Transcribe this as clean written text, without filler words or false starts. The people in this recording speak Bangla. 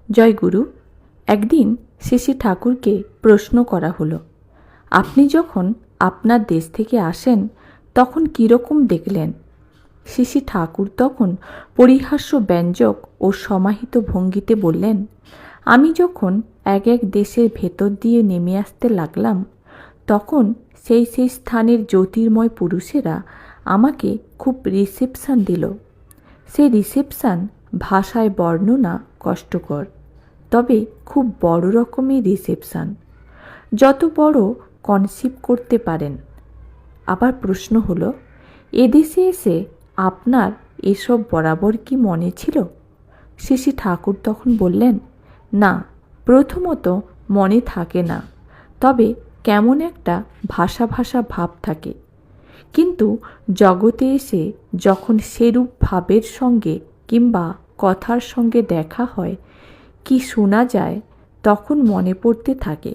জয় গুরু। একদিন শ্রী ঠাকুরকে প্রশ্ন করা হলো, আপনি যখন আপনার দেশ থেকে আসেন তখন কীরকম দেখলেন? শ্রী ঠাকুর তখন পরিহাস্য ব্যঞ্জক ও সমাহিত ভঙ্গিতে বললেন, আমি যখন এক এক দেশের ভেতর দিয়ে নেমে আসতে লাগলাম তখন সেই সেই স্থানের জ্যোতির্ময় পুরুষেরা আমাকে খুব রিসেপশন দিল। সেই রিসেপশন ভাষায় বর্ণনা কষ্টকর, তবে খুব বড় রকমের রিসেপশন, যত বড় কনসিভ করতে পারেন। আবার প্রশ্ন হলো, এদেশে এসে আপনার এসব বরাবর কি মনে ছিল? শ্রী ঠাকুর তখন বললেন, না, প্রথমত মনে থাকে না, তবে কেমন একটা ভাষা ভাষা ভাব থাকে। কিন্তু জগতে এসে যখন সেরূপ ভাবের সঙ্গে কিংবা কথার সঙ্গে দেখা হয়, কি শোনা যায়, তখন মনে পড়তে থাকে।